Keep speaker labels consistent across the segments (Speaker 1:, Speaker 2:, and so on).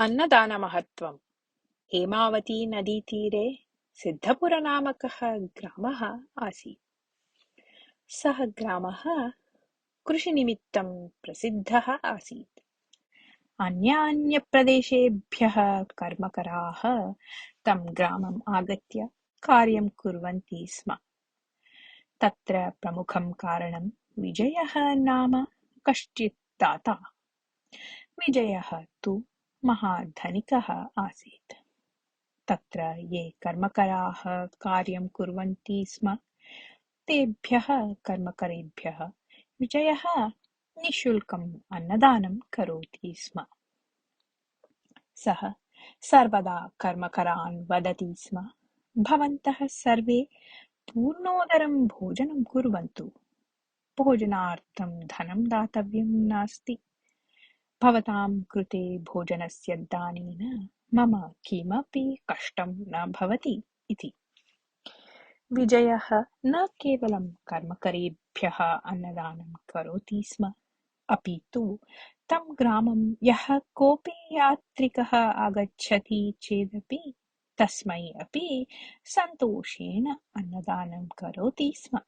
Speaker 1: अन्नदानमहत्त्वम्। हेमावतीनदीतीरे सिद्धपुरनामकः ग्रामः आसीत्। सः ग्रामः कृषिनिमित्तं प्रसिद्धः आसीत्। अन्यान्यप्रदेशेभ्यः कर्मकराः तं ग्रामम् आगत्य कार्यं कुर्वन्ति स्म। तत्र प्रमुखं कारणं विजयः नाम कश्चित् दाता। विजयः तु महाधनिकः आसीत्। तत्र ये कर्मकराः कार्यं कुर्वन्ति स्म तेभ्यः कर्मकरेभ्यः विजयः निःशुल्कम् अन्नदानं करोति स्म। सः सर्वदा कर्मकरान् वदति स्म, भवन्तः सर्वे पूर्णोदरं भोजनं कुर्वन्तु। भोजनार्थं धनं दातव्यं नास्ति। भवतां कृते भोजनस्य दानेन मम किमपि कष्टं न भवति इति। विजयः न केवलं कर्मकरेभ्यः अन्नदानं करोति स्म, अपि तु तं ग्रामं यः कोऽपि यात्रिकः आगच्छति चेदपि तस्मै अपि सन्तोषेण अन्नदानं करोति स्म।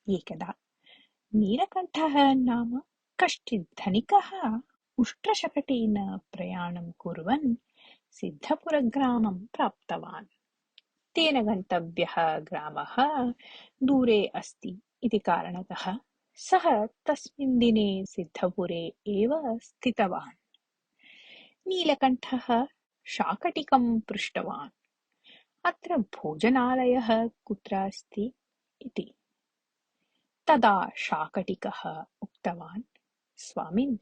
Speaker 1: एकदा नीलकण्ठः नाम कश्चित् धनिकः उष्ट्रशकटेन प्रयाणं कुर्वन् सिद्धपुरग्रामं प्राप्तवान्। तेन गन्तव्यः ग्रामः दूरे अस्ति इति कारणतः सः तस्मिन् दिने सिद्धपुरे एव स्थितवान्। नीलकण्ठः शाकटिकं पृष्टवान्, अत्र भोजनालयः कुत्र अस्ति इति। तदा शाकटिकः उक्तवान्, स्वामिन्,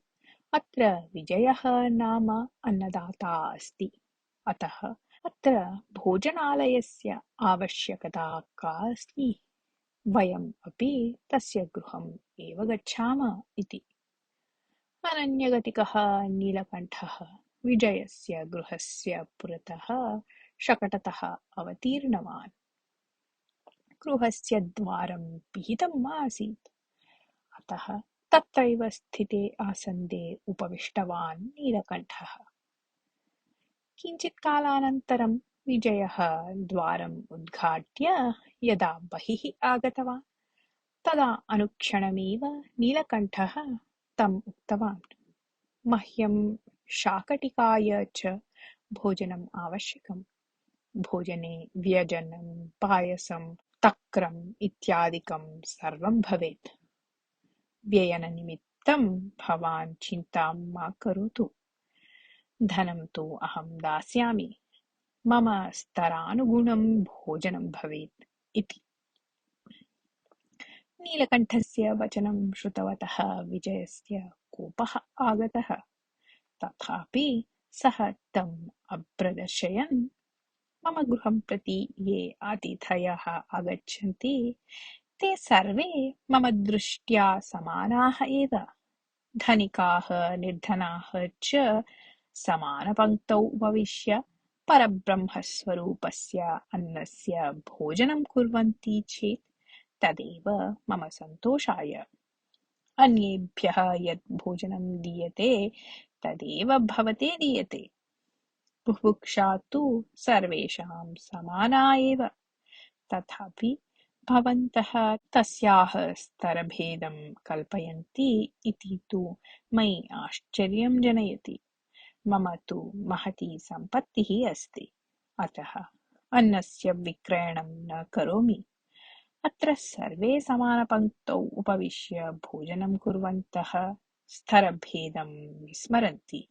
Speaker 1: अत्र विजयः नाम अन्नदाता अस्ति, अतः अत्र भोजनालयस्य आवश्यकता का अस्ति? वयम् अपि तस्य गृहम् एव गच्छामः इति। अनन्यगतिकः नीलकण्ठः विजयस्य गृहस्य पुरतः शकटतः अवतीर्णवान्। गृहस्य द्वारं पिहितम् आसीत्, अतः तत्रैव स्थिते आसन्दे उपविष्टवान् नीलकण्ठः। किञ्चित् कालानन्तरं विजयः द्वारम् उद्घाट्य यदा बहिः आगतवान् तदा अनुक्षणमेव नीलकण्ठः तम् उक्तवान्, मह्यं शाकटिकाय च भोजनम् आवश्यकम्। भोजने व्यञ्जनं, पायसं, तक्रम् इत्यादिकं सर्वं भवेत्। व्ययननिमित्तं भवान् चिन्तां मा करोतु। धनं तु अहं दास्यामि। मम स्तरानुगुणं भोजनं भवेत् इति। नीलकण्ठस्य वचनं श्रुतवतः विजयस्य कोपः आगतः, तथापि सः तम् अप्रदर्शयन्, मम गृहं प्रति ये अतिथयः आगच्छन्ति ते सर्वे मम दृष्ट्या समानाः एव। धनिकाः निर्धनाः च समानपङ्क्तौ उपविश्य परब्रह्मस्वरूपस्य अन्नस्य भोजनं कुर्वन्ति चेत् तदेव मम सन्तोषाय। अन्येभ्यः यत् भोजनं दीयते तदेव भवते दीयते। बुभुक्षा तु सर्वेषां समाना एव, तथापि भवन्तः तस्याः स्तरभेदं कल्पयन्ति इति तु मयि आश्चर्यं जनयति। मम तु महती सम्पत्तिः अस्ति, अतः अन्नस्य विक्रयणं न करोमि। अत्र सर्वे समानपङ्क्तौ उपविश्य भोजनं कुर्वन्तः स्तरभेदं विस्मरन्ति।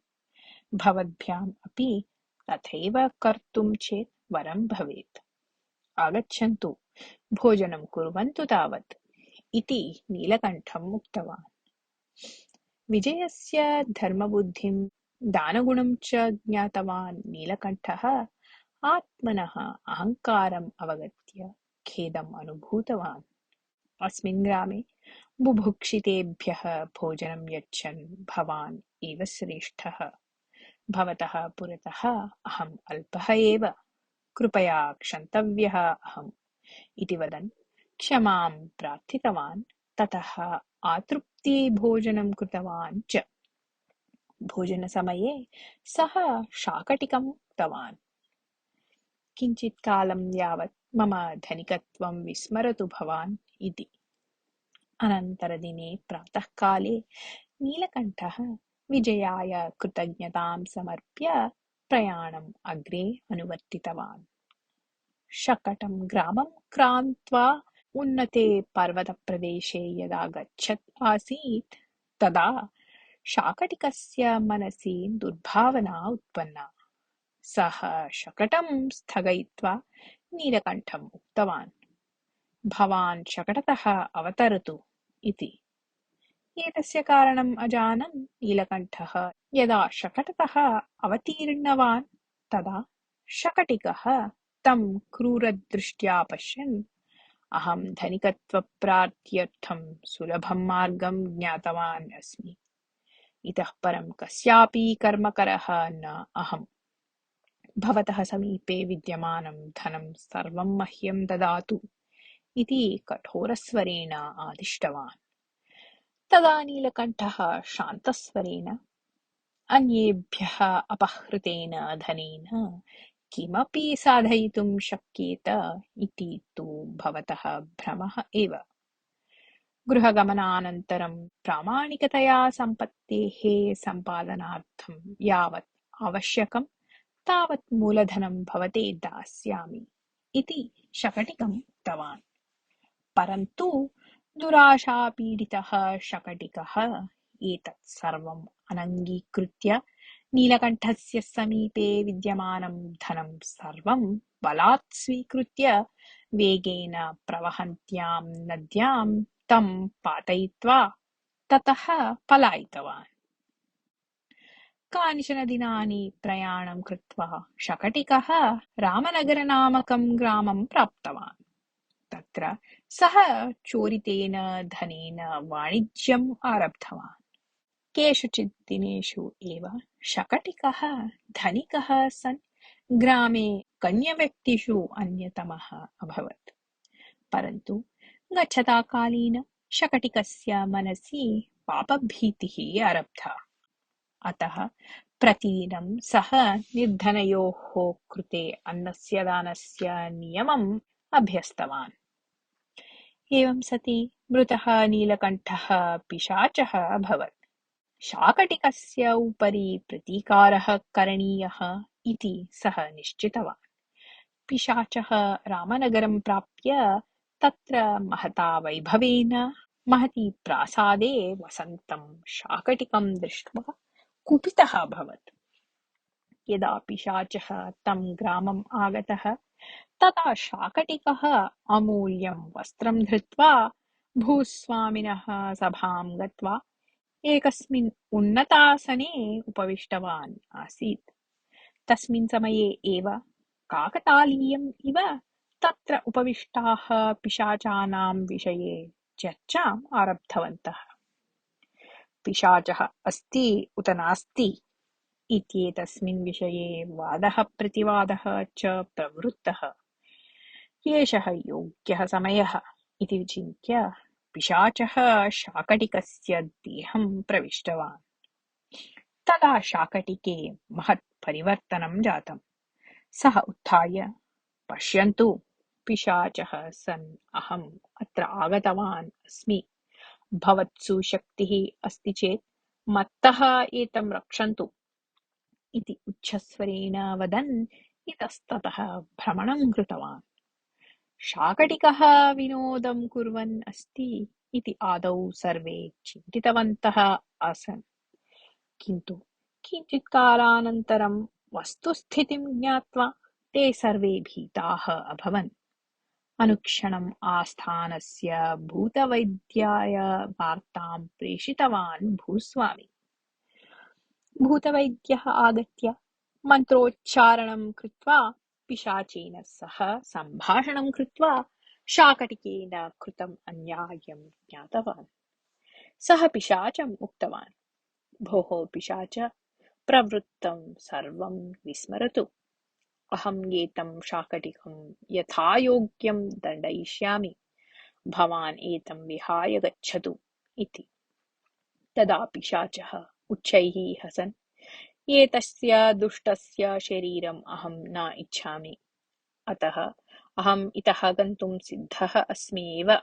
Speaker 1: भवद्भ्याम् अपि तथैव कर्तुं चेत् वरं भवेत्। आगच्छन्तु, भोजनं कुर्वन्तु तावत् इति नीलकण्ठम् उक्तवान्। विजयस्य धर्मबुद्धिं दानगुणं च ज्ञातवान् नीलकण्ठः आत्मनः अहङ्कारम् अवगत्य खेदम् अनुभूतवान्। अस्मिन् ग्रामे बुभुक्षितेभ्यः भोजनं यच्छन् भवान् एव श्रेष्ठः। भवतः पुरतः अहम् अल्पः एव, कृपया क्षन्तव्यः अहम् इति वदन् क्षमां प्रार्थितवान्। ततः आतृप्ति भोजनं कृतवान् च। भोजनसमये सः शाकटिकम् उक्तवान्, किञ्चित् कालं यावत् मम धनिकत्वं विस्मरतु भवान् इति। अनन्तरदिने प्रातःकाले नीलकण्ठः विजयाय कृतज्ञतां समर्प्य प्रयाणम् अग्रे अनुवर्तितवान्। शकटं ग्रामं क्रान्त्वा उन्नते पर्वतप्रदेशे यदा गच्छत् आसीत् तदा शाकटिकस्य मनसि दुर्भावना उत्पन्ना। सः शकटं स्थगयित्वा नीलकण्ठम् उक्तवान्, भवान् शकटतः अवतरतु इति। एतस्य कारणम् अजानन् नीलकण्ठः यदा शकटतः अवतीर्णवान् तदा शकटिकः तं क्रूरदृष्ट्या पश्यन्, अहं धनिकत्वप्राप्त्यर्थं सुलभं मार्गं ज्ञातवान् अस्मि। इतः परं कस्यापि कर्मकरः न अहम्। भवतः समीपे विद्यमानं धनं सर्वं मह्यं ददातु इति कठोरस्वरेण आदिष्टवान्। तदा नीलकण्ठः शान्तस्वरेण, अन्येभ्यः अपहृतेन धनेन किमपि साधयितुं शक्येत इति तु भवतः भ्रमः एव। गृहगमनानन्तरं प्रामाणिकतया सम्पत्तेः सम्पादनार्थं यावत् आवश्यकं तावत् मूलधनं भवते दास्यामि इति शकटिकम् उक्तवान्। परन्तु दुराशापीडितः शकटिकः एतत् सर्वम् अनङ्गीकृत्य नीलकण्ठस्य समीपे विद्यमानं धनं सर्वं बलात् स्वीकृत्य वेगेन प्रवहन्त्यां नद्यां तं पातयित्वा ततः पलायितवान्। कानिचन दिनानि प्रयाणं कृत्वा शकटिकः रामनगरनामकं ग्रामं प्राप्तवान्। तत्र सः चोरितेन धनेन वाणिज्यम् आरब्धवान्। केषुचित् दिनेषु एव शकटिकः धनिकः सन् ग्रामे गण्यव्यक्तिषु अन्यतमः अभवत्। परन्तु गच्छता कालेन शकटिकस्य मनसि पापभीतिः आरब्धा। अतः प्रतिदिनं सः निर्धनयोः कृते अन्नस्य दानस्य नियमम् अभ्यस्तवान्। एवं सति मृतः नीलकण्ठः पिशाचः अभवत्। शाकटिकस्य उपरि प्रतीकारः करणीयः इति सः निश्चितवान्। पिशाचः रामनगरं प्राप्य तत्र महता वैभवेन महती प्रासादे वसन्तं शाकटिकं दृष्ट्वा कुपितः अभवत्। यदा पिशाचः तं ग्रामम् आगतः तदा शाकटिकः अमूल्यं वस्त्रं धृत्वा भूस्वामिनः सभां गत्वा एकस्मिन् उन्नतासने उपविष्टवान् आसीत्। तस्मिन् समये एव काकतालीयम् इव तत्र उपविष्टाः पिशाचानां विषये चर्चाम् आरब्धवन्तः। पिशाचः अस्ति उत नास्ति इत्येतस्मिन् विषये वादः प्रतिवादः च प्रवृत्तः। एषः योग्यः समयः इति विचिन्त्य पिशाचः शाकटिकस्य देहं प्रविष्टवान्। तदा शाकटिके महत् परिवर्तनं जातम्। सः उत्थाय, पश्यन्तु, पिशाचः सन् अहम् अत्र आगतवान् अस्मि। भवत्सु शक्तिः अस्ति चेत् मत्तः एतं रक्षन्तु इति उच्चस्वरेण वदन् इतस्ततः भ्रमणं कृतवान्। शाकटिकः विनोदं कुर्वन् अस्ति इति आदौ सर्वे चिन्तितवन्तः आसन्, किन्तु किञ्चित् कालानन्तरं वस्तुस्थितिं ज्ञात्वा ते सर्वे भीताः अभवन्। अनुक्षणम् आस्थानस्य भूतवैद्याय वार्तां प्रेषितवान् भूस्वामी। भूतवैद्यः आगत्य मन्त्रोच्चारणं कृत्वा पिशाचेन सह सम्भाषणं कृत्वा शाकटिकेन कृतम् अन्यायं ज्ञातवान्। सः पिशाचम् उक्तवान्, भोः पिशाच, प्रवृत्तं सर्वं विस्मरतु। अहम् एतं शाकटिकं यथायोग्यं दण्डयिष्यामि। भवान् एतं विहाय गच्छतु इति। तदा पिशाचः उच्चैः हसन्, एतस्य दुष्टस्य शरीरम् अहं न इच्छामि, अतः अहम् इतः गन्तुं सिद्धः अस्मि एव।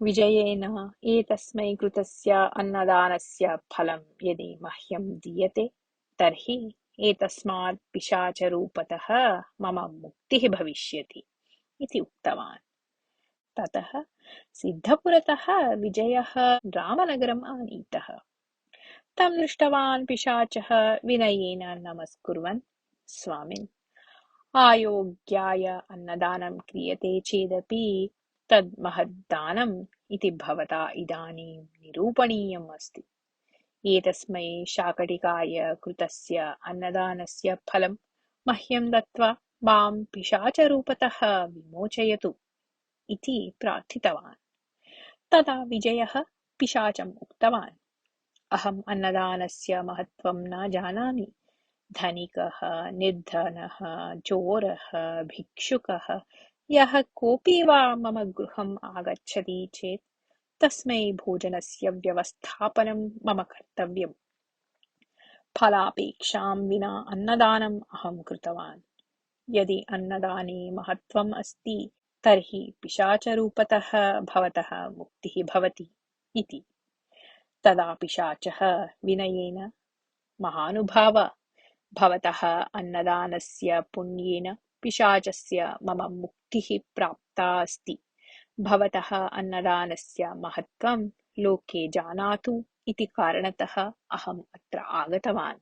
Speaker 1: विजयेन एतस्मै कृतस्य अन्नदानस्य फलं यदि मह्यं दीयते तर्हि एतस्मात् पिशाचरूपतः मम मुक्तिः भविष्यति इति उक्तवान्। ततः सिद्धपुरतः विजयः रामनगरम् आनीतः। तं दृष्टवान् पिशाचः विनयेन नमस्कुर्वन्, स्वामिन्, आयोग्याय अन्नदानं क्रियते चेदपि तद् महद्दानम् इति भवता इदानीं निरूपणीयम् अस्ति। एतस्मै शाकटिकाय कृतस्य अन्नदानस्य फलं मह्यं दत्त्वा मां पिशाचरूपतः विमोचयतु इति प्रार्थितवान्। तदा विजयः पिशाचम् उक्तवान्, अहम् अन्नदानस्य महत्त्वं न जानामि। धनिकः, निर्धनः, चोरः, भिक्षुकः यः कोऽपि वा मम गृहम् आगच्छति चेत् तस्मै भोजनस्य व्यवस्थापनं मम कर्तव्यम्। फलापेक्षां विना अन्नदानम् अहं कृतवान्। यदि अन्नदाने महत्त्वम् अस्ति तर्हि पिशाचरूपतः भवतः मुक्तिः भवति इति। तदा पिशाचः विनयेन, महानुभाव, भवतः अन्नदानस्य पुण्येन पिशाचस्य मम मुक्तिः प्राप्ता अस्ति। भवतः अन्नदानस्य महत्त्वं लोके जानातु इति कारणतः अहम् अत्र आगतवान्।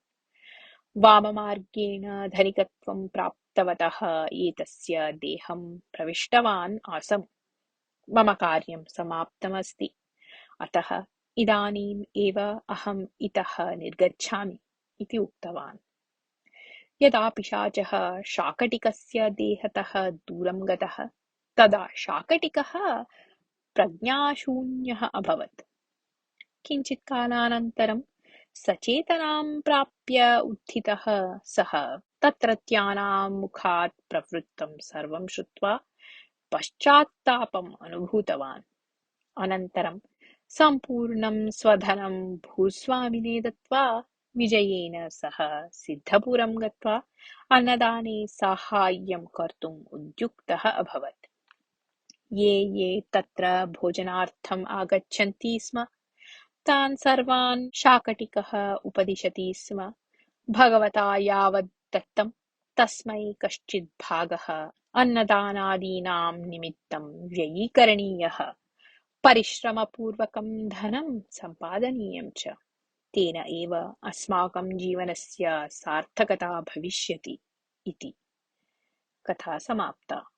Speaker 1: वाममार्गेण धनिकत्वं प्राप्तवतः एतस्य देहं प्रविष्टवान् आसम्। मम कार्यं समाप्तमस्ति, अतः इदानीम् एव अहम् इतः निर्गच्छामि इति उक्तवान्। यदा पिशाचः शाकटिकस्य देहतः दूरं गतः तदा शाकटिकः प्रज्ञाशून्यः अभवत्। किञ्चित् कालानन्तरं सचेतनां प्राप्य उत्थितः सः तत्रत्यानां मुखात् प्रवृत्तं सर्वं श्रुत्वा पश्चात्तापम् अनुभूतवान्। अनन्तरं सम्पूर्णं स्वधनं भूस्वामिने दत्त्वा विजयेन सह सिद्धपुरं गत्वा अन्नदाने साहाय्यं कर्तुम् उद्युक्तः अभवत्। ये तत्र भोजनार्थम् आगच्छन्ति स्म तान् सर्वान् शाकटिकः उपदिशति स्म। भगवता यावत् दत्तं तस्मै कश्चित् भागः अन्नदानादीनां निमित्तं व्ययीकरणीयः, परिश्रमपूर्वकं धनं सम्पादनीयं च। तेन एव अस्माकं जीवनस्य सार्थकता भविष्यति इति। कथा समाप्ता।